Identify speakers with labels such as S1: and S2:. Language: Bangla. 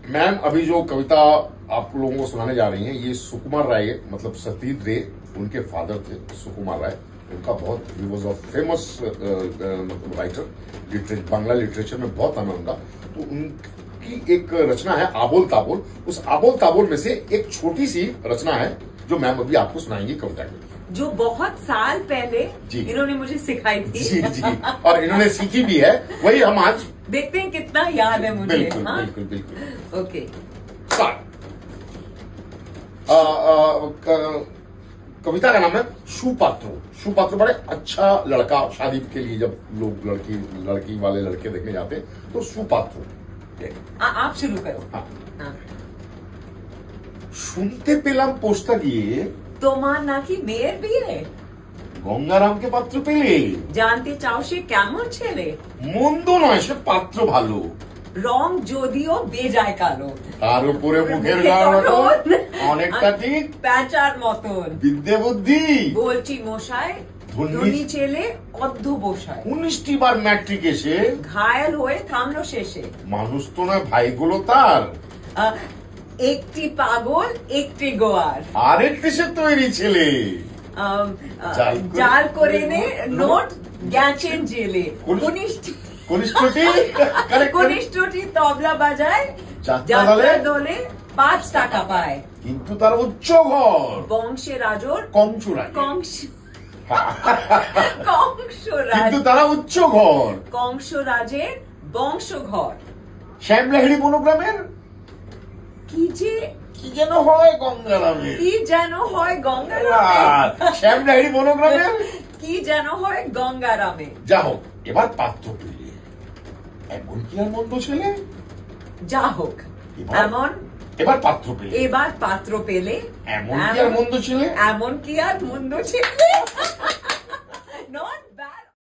S1: मैम अभी जो कविता आप लोगों को सुनाने जा रही हैं, ये सुकुमार राय मतलब सतीश रे उनके फादर थे, सुकुमार राय। उनका बहुत he was a famous writer, Bangla literature में बहुत नाम है उनका। तो उनकी एक रचना है आबोल ताबोल। उस आबोल ताबोल में से एक छोटी सी रचना है जो मैम अभी आपको सुनाएंगी कविता की,
S2: जो बहुत साल पहले इन्होंने मुझे सिखाई थी।
S1: जी जी, और इन्होंने सीखी भी है, वही हम आज
S2: देखते हैं कितना याद है मुझे।
S1: बिल्कुल
S2: हाँ?
S1: बिल्कुल बिल्कुल।
S2: ओके,
S1: कविता का नाम है सुपात्रो। सुपात्रो बड़े अच्छा लड़का, शादी के लिए जब लोग लड़की वाले लड़के देखने जाते हैं तो सुपात्रो।
S2: आप शुरू करो।
S1: हाँ।
S2: हाँ।
S1: শুনতে পেলাম পোস্টটা গিয়ে
S2: তোমার নাকি মেয়ের বিয়ে,
S1: গঙ্গারামকে পাত্র পেলে,
S2: জানতে চাও সে কেমন ছেলে,
S1: মন্দ নয় সে পাত্র ভালো,
S2: রং যদিও বেজায় কালো,
S1: তার উপরে মুখের গড়ন অনেকটা ঠিক
S2: প্যাঁচার মতন,
S1: বিদ্যে বুদ্ধি
S2: বলছি মশাই ধনী ছেলে অধ্যবসায়,
S1: 19টি বার ম্যাট্রিক এসে
S2: ঘায়েল হয়ে থামলো শেষে,
S1: মানুষ তো নয় ভাইগুলো তার,
S2: একটি পাগল একটি গোয়ার,
S1: আরেকটি সে তৈরি ছেলে,
S2: জাল করে নে নোট গেছেন জেলে, কনিষ্ঠটি তবলা বাজায়, যাত্রা দলে 5 টাকা পায়,
S1: কিন্তু তার উচ্চ ঘর
S2: বংশে রাজর
S1: কংসরাজ,
S2: কংসরাজ,
S1: কিন্তু তারা উচ্চ ঘর
S2: কংসরাজের বংশঘর,
S1: শ্যামলাহিড়ি বনগ্রামের কি যেন হয় গঙ্গারামের,
S2: কি যেন হয় গঙ্গারামে,
S1: শ্যামলাহিড়ি বনগ্রামের
S2: কি যেন হয় গঙ্গারামে।
S1: যা হোক, এবার পাত্র পেলে এমন কি আর মন্দ ছেলে,
S2: যা হোক
S1: এবার পাত্র পেলে
S2: এবার পাত্র পেলে
S1: এমন কি আর মন্দ ছেলে,
S2: এমন কি আর মন্দ ছেলে।